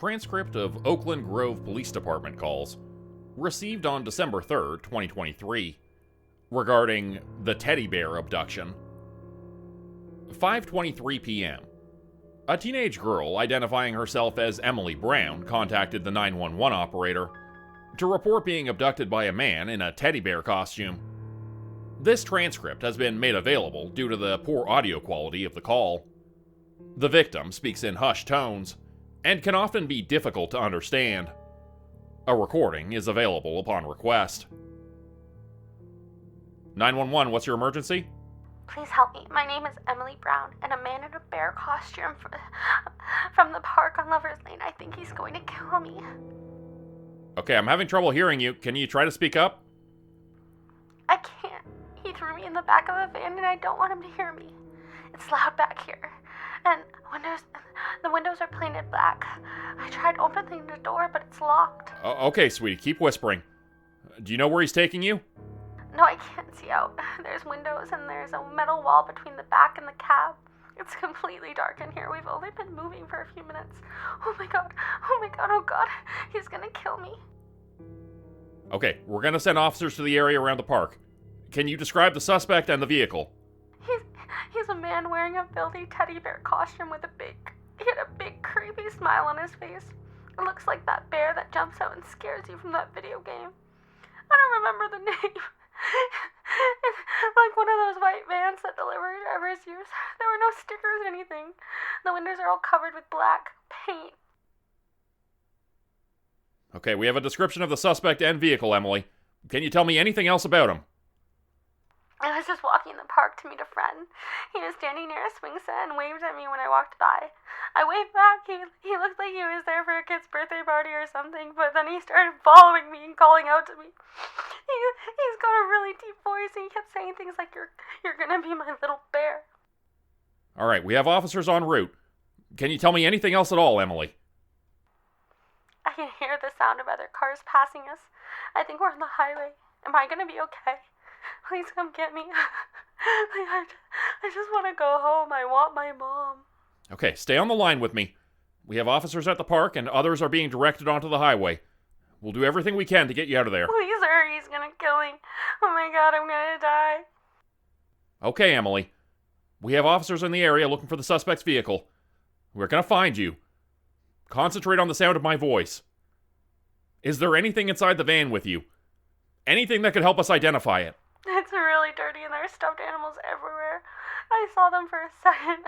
transcript of Oakland Grove Police Department calls received on December 3rd, 2023, regarding the teddy bear abduction. 5:23 p.m. A teenage girl identifying herself as Emily Brown contacted the 911 operator to report being abducted by a man in a teddy bear costume. This transcript has been made available due to the poor audio quality of the call. The victim speaks in hushed tones and can often be difficult to understand. A recording is available upon request. 911, what's your emergency? Please help me. My name is Emily Brown, and a man in a bear costume from the park on Lover's Lane. I think he's going to kill me. Okay, I'm having trouble hearing you. Can you try to speak up? I can't. He threw me in the back of a van, and I don't want him to hear me. It's loud back here. And the windows are painted black. I tried opening the door, but it's locked. Okay, sweetie, keep whispering. Do you know where he's taking you? No, I can't see out. There's windows and there's a metal wall between the back and the cab. It's completely dark in here. We've only been moving for a few minutes. Oh my god, oh god. He's gonna kill me. Okay, we're gonna send officers to the area around the park. Can you describe the suspect and the vehicle? He's a man wearing a filthy teddy bear costume with he had a big creepy smile on his face. It looks like that bear that jumps out and scares you from that video game. I don't remember the name. It's like one of those white vans that delivered Everest use. There were no stickers or anything. The windows are all covered with black paint. Okay, we have a description of the suspect and vehicle, Emily. Can you tell me anything else about him? I was just walking in the park to meet a friend. He was standing near a swing set and waved at me when I walked by. I waved back. He looked like he was there for a kid's birthday party or something, but then he started following me and calling out to me. He's got a really deep voice, and he kept saying things like, you're gonna be my little bear. All right, we have officers en route. Can you tell me anything else at all, Emily? I can hear the sound of other cars passing us. I think we're on the highway. Am I gonna be okay? Please come get me. I just want to go home. I want my mom. Okay, stay on the line with me. We have officers at the park, and others are being directed onto the highway. We'll do everything we can to get you out of there. Please hurry. He's gonna kill me. Oh my god, I'm gonna die. Okay, Emily. We have officers in the area looking for the suspect's vehicle. We're gonna find you. Concentrate on the sound of my voice. Is there anything inside the van with you? Anything that could help us identify it? It's really dirty and there's stuffed animals everywhere. I saw them for a second.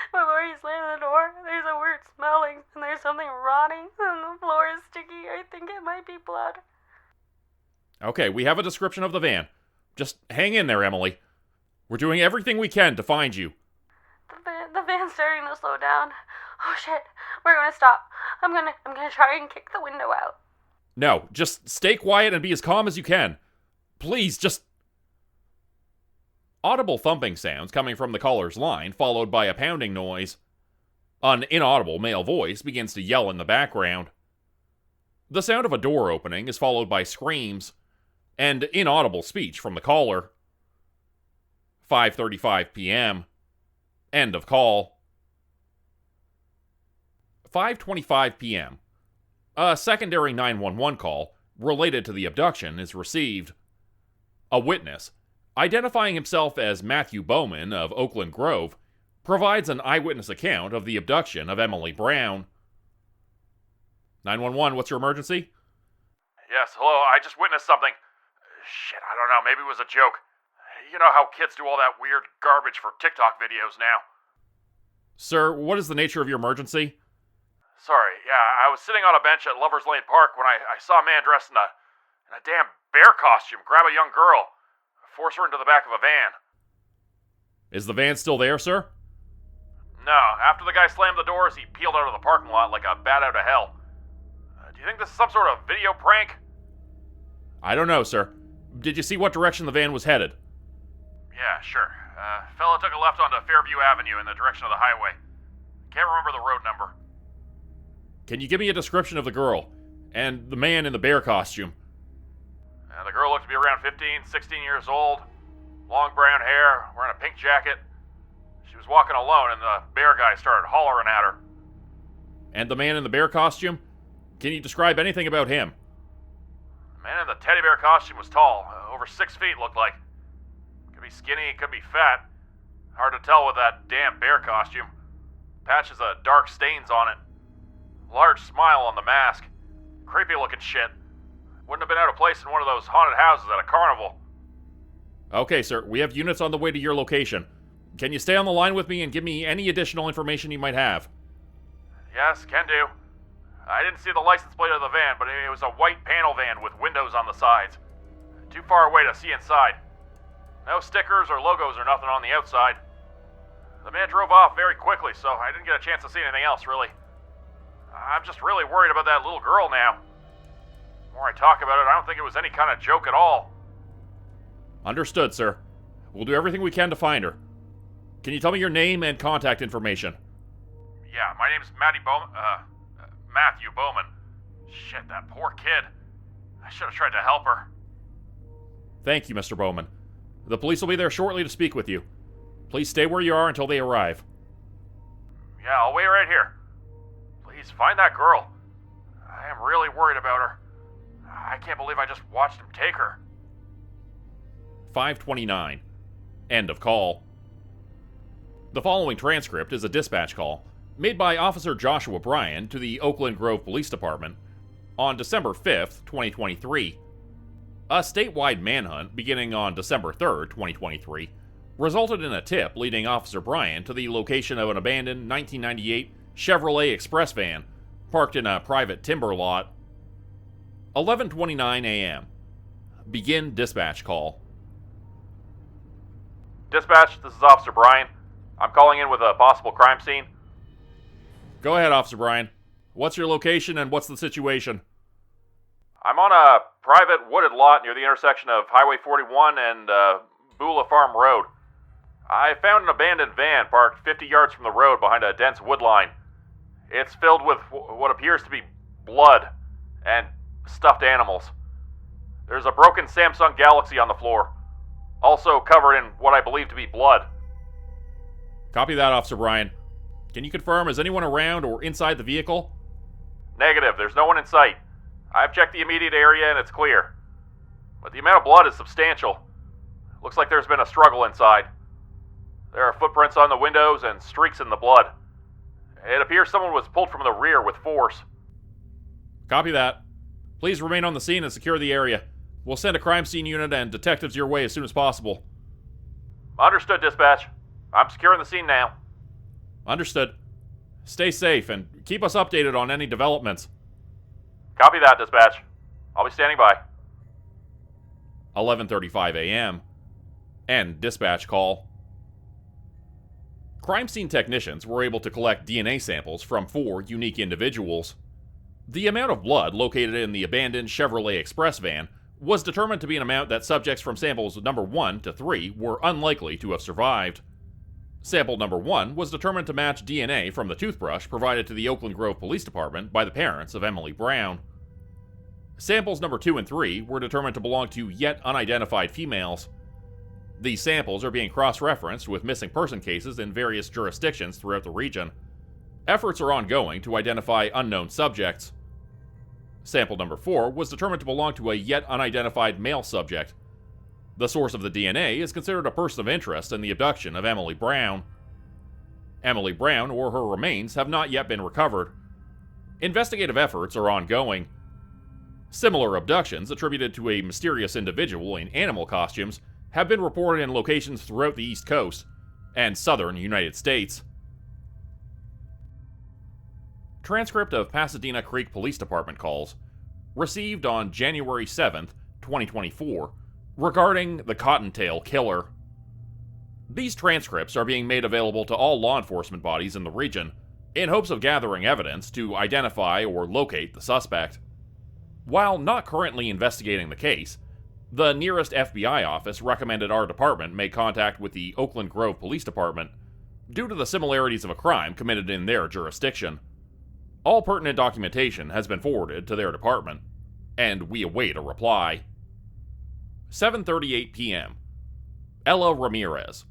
Before he slammed the door, there's a weird smelling and there's something rotting and the floor is sticky. I think it might be blood. Okay, we have a description of the van. Just hang in there, Emily. We're doing everything we can to find you. The van's starting to slow down. Oh shit, we're gonna stop. I'm gonna try and kick the window out. No, just stay quiet and be as calm as you can. Please, just... Audible thumping sounds coming from the caller's line, followed by a pounding noise. An inaudible male voice begins to yell in the background. The sound of a door opening is followed by screams and inaudible speech from the caller. 5:35 p.m. End of call. 5:25 p.m. A secondary 911 call related to the abduction is received. A witness, identifying himself as Matthew Bowman of Oakland Grove, provides an eyewitness account of the abduction of Emily Brown. 911, what's your emergency? Yes, hello, I just witnessed something. Shit, I don't know, maybe it was a joke. You know how kids do all that weird garbage for TikTok videos now. Sir, what is the nature of your emergency? Sorry, yeah, I was sitting on a bench at Lover's Lane Park when I saw a man dressed in a damn bear costume grab a young girl, force her into the back of a van. Is the van still there, sir? No, after the guy slammed the doors, he peeled out of the parking lot like a bat out of hell. Do you think this is some sort of video prank? I don't know, sir. Did you see what direction the van was headed? Yeah, sure. Fella took a left onto Fairview Avenue in the direction of the highway. Can't remember the road number. Can you give me a description of the girl and the man in the bear costume? The girl looked to be around 15, 16 years old. Long brown hair, wearing a pink jacket. She was walking alone and the bear guy started hollering at her. And the man in the bear costume? Can you describe anything about him? The man in the teddy bear costume was tall, over 6 feet looked like. Could be skinny, could be fat. Hard to tell with that damn bear costume. Patches of dark stains on it. Large smile on the mask. Creepy looking shit. Wouldn't have been out of place in one of those haunted houses at a carnival. Okay, sir, we have units on the way to your location. Can you stay on the line with me and give me any additional information you might have? Yes, can do. I didn't see the license plate of the van, but it was a white panel van with windows on the sides. Too far away to see inside. No stickers or logos or nothing on the outside. The man drove off very quickly, so I didn't get a chance to see anything else, really. I'm just really worried about that little girl now. The more I talk about it, I don't think it was any kind of joke at all. Understood, sir. We'll do everything we can to find her. Can you tell me your name and contact information? Yeah, my name's Matthew Bowman. Shit, that poor kid. I should have tried to help her. Thank you, Mr. Bowman. The police will be there shortly to speak with you. Please stay where you are until they arrive. Yeah, I'll wait right here. Please, find that girl. I am really worried about her. I can't believe I just watched him take her. 5:29. End of call. The following transcript is a dispatch call made by Officer Joshua Bryan to the Oakland Grove Police Department on December 5th, 2023. A statewide manhunt beginning on December 3rd, 2023, resulted in a tip leading Officer Bryan to the location of an abandoned 1998 Chevrolet Express van parked in a private timber lot. 11:29 a.m. Begin dispatch call. Dispatch, this is Officer Bryan. I'm calling in with a possible crime scene. Go ahead, Officer Bryan. What's your location and what's the situation? I'm on a private wooded lot near the intersection of Highway 41 and Beulah Farm Road. I found an abandoned van parked 50 yards from the road behind a dense wood line. It's filled with what appears to be blood and stuffed animals. There's a broken Samsung Galaxy on the floor, also covered in what I believe to be blood. Copy that, Officer Bryan. Can you confirm, is anyone around or inside the vehicle? Negative, there's no one in sight. I've checked the immediate area and it's clear. But the amount of blood is substantial. Looks like there's been a struggle inside. There are footprints on the windows and streaks in the blood. It appears someone was pulled from the rear with force. Copy that. Please remain on the scene and secure the area. We'll send a crime scene unit and detectives your way as soon as possible. Understood, dispatch. I'm securing the scene now. Understood. Stay safe and keep us updated on any developments. Copy that, dispatch. I'll be standing by. 11:35 a.m. End dispatch call. Crime scene technicians were able to collect DNA samples from 4 unique individuals. The amount of blood located in the abandoned Chevrolet Express van was determined to be an amount that subjects from samples number 1 to 3 were unlikely to have survived. Sample number 1 was determined to match DNA from the toothbrush provided to the Oakland Grove Police Department by the parents of Emily Brown. Samples number 2 and 3 were determined to belong to yet unidentified females. These samples are being cross-referenced with missing person cases in various jurisdictions throughout the region. Efforts are ongoing to identify unknown subjects. Sample number 4 was determined to belong to a yet unidentified male subject. The source of the DNA is considered a person of interest in the abduction of Emily Brown. Emily Brown or her remains have not yet been recovered. Investigative efforts are ongoing. Similar abductions attributed to a mysterious individual in animal costumes have been reported in locations throughout the East Coast and southern United States. Transcript of Pasadena Creek Police Department calls received on January 7th, 2024, regarding the Cottontail killer. These transcripts are being made available to all law enforcement bodies in the region in hopes of gathering evidence to identify or locate the suspect. While not currently investigating the case, the nearest FBI office recommended our department make contact with the Oakland Grove Police Department due to the similarities of a crime committed in their jurisdiction. All pertinent documentation has been forwarded to their department, and we await a reply. 7:38 p.m. Ella Ramirez,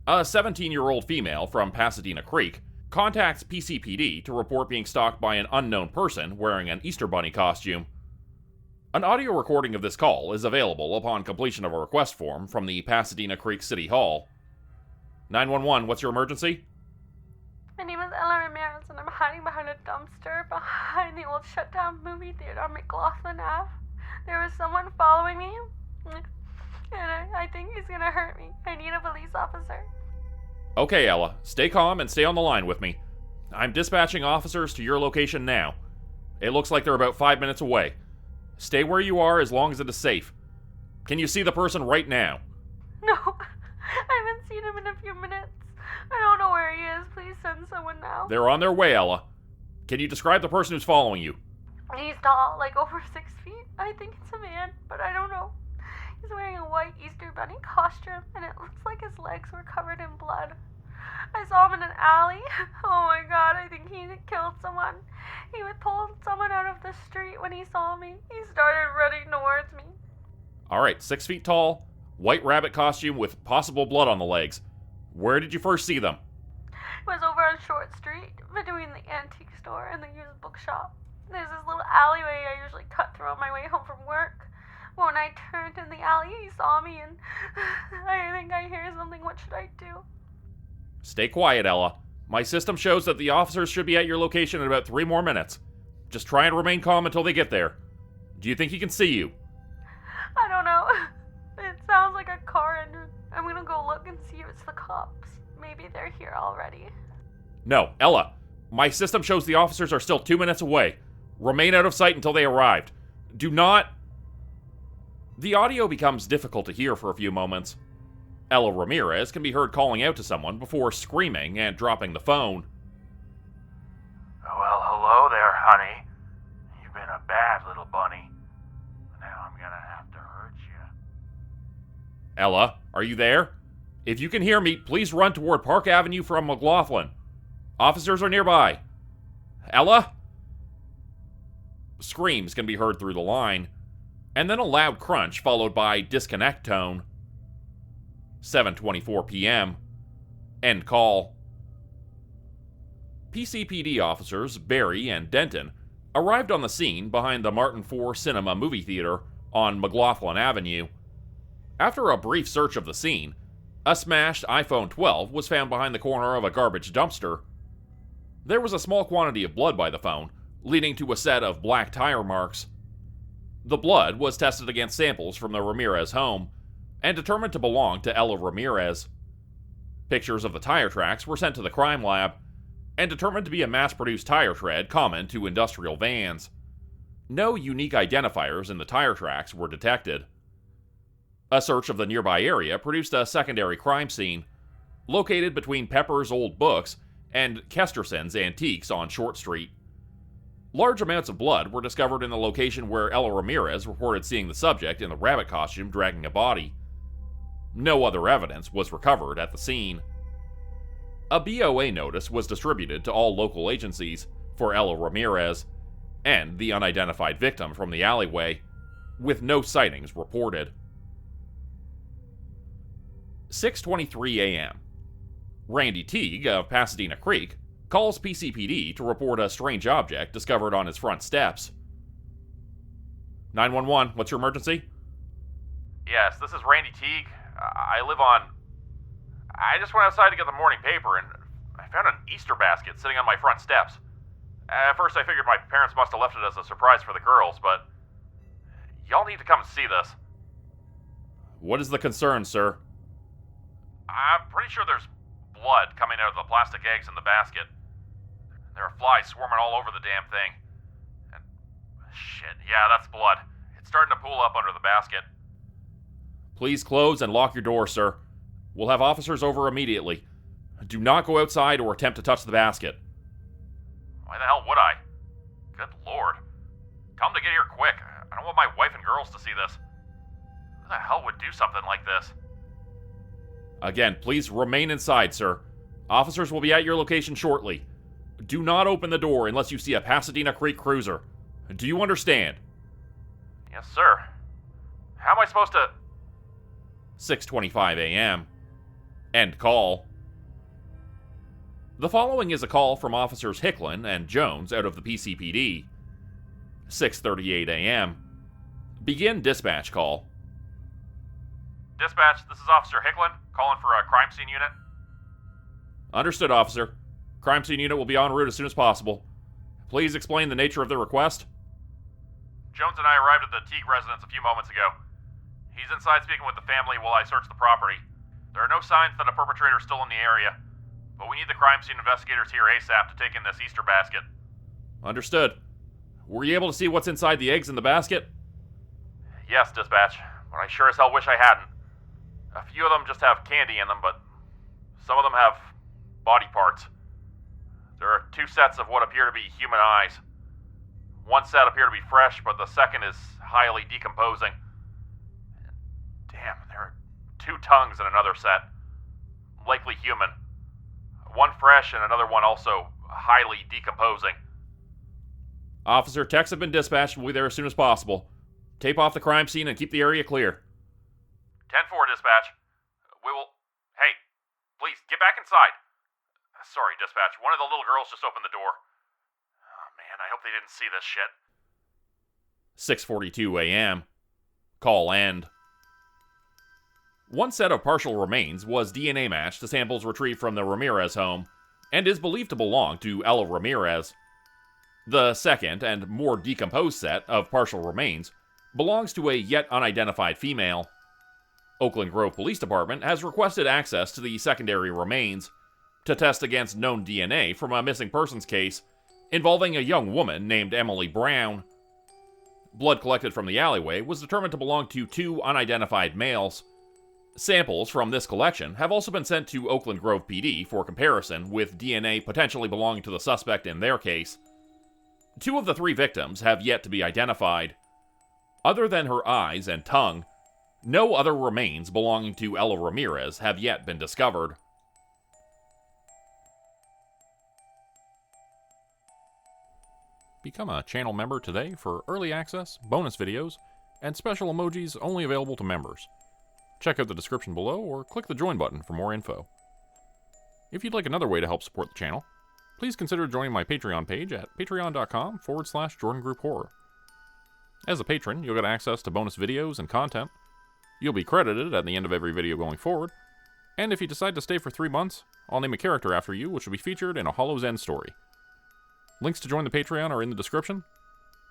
a 17-year-old female from Pasadena Creek, contacts PCPD to report being stalked by an unknown person wearing an Easter Bunny costume. An audio recording of this call is available upon completion of a request form from the Pasadena Creek City Hall. 911, what's your emergency? My name is Ella Ramirez, and I'm hiding behind a dumpster behind the old shutdown movie theater on McLaughlin Ave. There was someone following me, and I think he's gonna hurt me. I need a police officer. Okay, Ella, stay calm and stay on the line with me. I'm dispatching officers to your location now. It looks like they're about 5 minutes away. Stay where you are as long as it is safe. Can you see the person right now? No, I haven't seen him in a few minutes. I don't know where he is. Please send someone now. They're on their way, Ella. Can you describe the person who's following you? He's tall, like over 6 feet. I think it's a man, but I don't know. He's wearing a white Easter Bunny costume, and it looks like his legs were covered in blood. I saw him in an alley. Oh my god, I think he killed someone. He would pull someone out of the street when he saw me. He started running towards me. Alright, 6 feet tall, white rabbit costume with possible blood on the legs. Where did you first see them? It was over on Short Street, between the antique store and the used bookshop. There's this little alleyway I usually cut through on my way home from work. When I turned in the alley, he saw me, and I think I hear something. What should I do? Stay quiet, Ella. My system shows that the officers should be at your location in about 3 more minutes. Just try and remain calm until they get there. Do you think he can see you? I don't know. It sounds like a car engine. I'm gonna go look and see if it's the cops. Maybe they're here already. No, Ella. My system shows the officers are still 2 minutes away. Remain out of sight until they arrived. Do not... The audio becomes difficult to hear for a few moments. Ella Ramirez can be heard calling out to someone before screaming and dropping the phone. Well, hello there, honey. You've been a bad little bunny. Now I'm gonna have to hurt you. Ella, are you there? If you can hear me, please run toward Park Avenue from McLaughlin. Officers are nearby. Ella? Screams can be heard through the line, and then a loud crunch followed by disconnect tone. 7:24 p.m. End call. PCPD officers Barry and Denton arrived on the scene behind the Martin IV Cinema movie theater on McLaughlin Avenue. After a brief search of the scene, a smashed iPhone 12 was found behind the corner of a garbage dumpster. There was a small quantity of blood by the phone, leading to a set of black tire marks. The blood was tested against samples from the Ramirez home and determined to belong to Ella Ramirez. Pictures of the tire tracks were sent to the crime lab and determined to be a mass-produced tire tread common to industrial vans. No unique identifiers in the tire tracks were detected. A search of the nearby area produced a secondary crime scene, located between Pepper's Old Books and Kesterson's Antiques on Short Street. Large amounts of blood were discovered in the location where Ella Ramirez reported seeing the subject in the rabbit costume dragging a body. No other evidence was recovered at the scene. A BOA notice was distributed to all local agencies for Ella Ramirez and the unidentified victim from the alleyway, with no sightings reported. 6:23 a.m. Randy Teague of Pasadena Creek calls PCPD to report a strange object discovered on his front steps. 911, what's your emergency? Yes, this is Randy Teague. I just went outside to get the morning paper, and I found an Easter basket sitting on my front steps. At first I figured my parents must have left it as a surprise for the girls, but y'all need to come and see this. What is the concern, sir? I'm pretty sure there's blood coming out of the plastic eggs in the basket. There are flies swarming all over the damn thing. And shit, yeah, that's blood. It's starting to pool up under the basket. Please close and lock your door, sir. We'll have officers over immediately. Do not go outside or attempt to touch the basket. Why the hell would I? Good lord. Tell them to get here quick. I don't want my wife and girls to see this. Who the hell would do something like this? Again, please remain inside, sir. Officers will be at your location shortly. Do not open the door unless you see a Pasadena Creek cruiser. Do you understand? Yes, sir. How am I supposed to... 6:25 a.m. End call. The following is a call from Officers Hicklin and Jones out of the PCPD. 6:38 a.m. Begin dispatch call. Dispatch, this is Officer Hicklin, calling for a crime scene unit. Understood, officer. Crime scene unit will be en route as soon as possible. Please explain the nature of the request. Jones and I arrived at the Teague residence a few moments ago. He's inside speaking with the family while I search the property. There are no signs that a perpetrator is still in the area, but we need the crime scene investigators here ASAP to take in this Easter basket. Understood. Were you able to see what's inside the eggs in the basket? Yes, dispatch, but I sure as hell wish I hadn't. A few of them just have candy in them, but some of them have body parts. There are two sets of what appear to be human eyes. One set appear to be fresh, but the second is highly decomposing. Damn, there are two tongues in another set. Likely human. One fresh and another one also highly decomposing. Officer, techs have been dispatched and will be there as soon as possible. Tape off the crime scene and keep the area clear. 10-4, dispatch. We will... Hey, please, get back inside. Sorry, dispatch. One of the little girls just opened the door. Oh, man, I hope they didn't see this shit. 6:42 a.m. Call end. One set of partial remains was DNA matched to samples retrieved from the Ramirez home and is believed to belong to Ella Ramirez. The second and more decomposed set of partial remains belongs to a yet unidentified female. Oakland Grove Police Department has requested access to the secondary remains to test against known DNA from a missing persons case involving a young woman named Emily Brown. Blood collected from the alleyway was determined to belong to two unidentified males. Samples from this collection have also been sent to Oakland Grove PD for comparison with DNA potentially belonging to the suspect in their case. Two of the three victims have yet to be identified. Other than her eyes and tongue, no other remains belonging to Ella Ramirez have yet been discovered. Become a channel member today for early access, bonus videos, and special emojis only available to members. Check out the description below or click the join button for more info. If you'd like another way to help support the channel, please consider joining my Patreon page at patreon.com/JordanGroupeHorror. As a patron, you'll get access to bonus videos and content. You'll be credited at the end of every video going forward. And if you decide to stay for 3 months, I'll name a character after you, which will be featured in a Hollow's End story. Links to join the Patreon are in the description.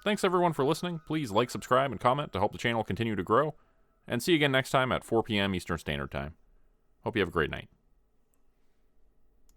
Thanks everyone for listening. Please like, subscribe, and comment to help the channel continue to grow. And see you again next time at 4 p.m. Eastern Standard Time. Hope you have a great night.